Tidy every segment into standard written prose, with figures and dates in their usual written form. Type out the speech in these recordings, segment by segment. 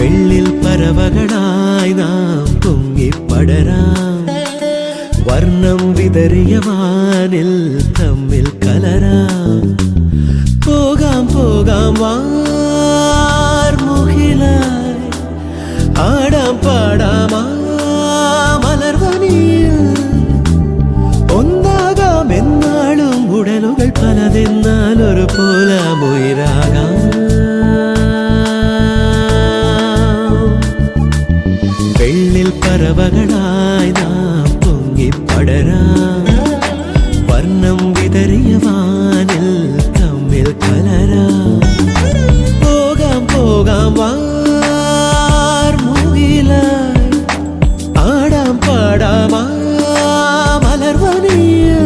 വെള്ളിൽ പറവകളായി നാം പൊങ്ങിപ്പടരാം. വർണ്ണം വിതറിയ വാനിൽ തമ്മിൽ കലരാം. പോകാം പോകാം വാർമുകിലായി, ആടാം പാടാം മലർവനിയിൽ. ഒന്നാകാം എന്നാളും ഉടലുകൾ പലതെന്നാൽ ഒരു പോലാമുയിരാകാം. വെള്ളിൽ പറവകളായി നാം പൊങ്ങിപ്പടരാം. വർണ്ണം വിതറിയ വാനിൽ തമ്മിൽ കലരാം. പോകാം പോകാം വാർമുകിലായി, ആടാം പാടാം മലർവനിയിൽ.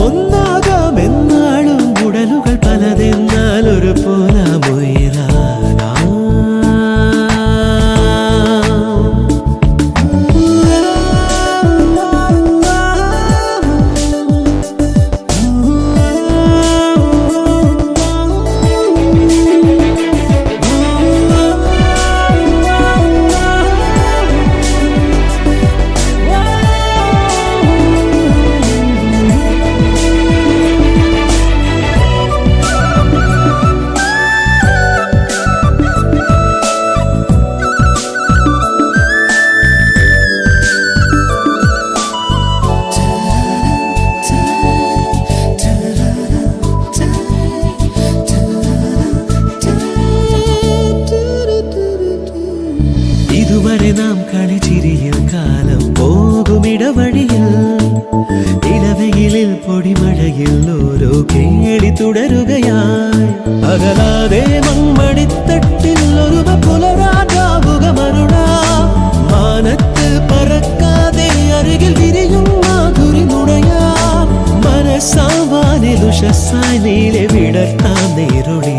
ഒന്നാകാം എന്നാളും ഉടലുകൾ പലതെന്നാൽ ഒരു പോലാമുയിരാകാം. ഇതുവരെ നാം കളിച്ചിരിയിൽ കാലം പോകുമിടവഴിയിൽ. ഇടവെയിലിൽ പൊടിമഴയിൽ ഓരോ കേളി തുടരുകയായി. അകലാതെ മൺമണിത്തട്ടിൽ ഒരു പുലരാജാവുകമരുളാം. മാനത്ത് പറക്കാതെ അരികിൽ വിരിയും മാധുരി നുണയാം. മനസ്സാവാനിൽ ഉഷസ്സായി നീലെ വിടർത്താം നേരുളി.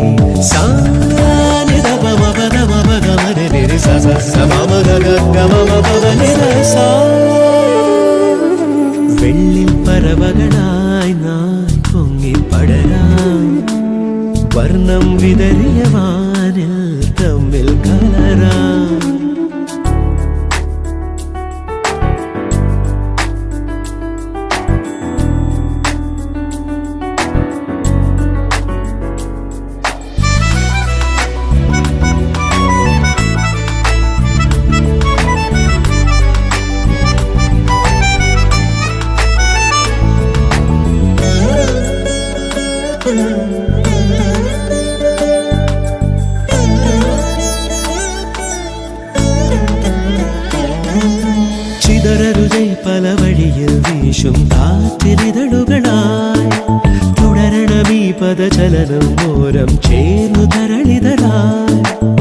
വെള്ളിൽ പറവകളായി നാം പൊങ്ങിപ്പടരാം. വർണ്ണം വിതറിയ വാനിൽ തമ്മിൽ കലരാം. ചിതറരുതേ പല വഴിയിൽ വീശും കാറ്റിരിതളുകളായി. തുടരണമീ പദചലനം ഓരം ചേർന്നു തരളിതളായി.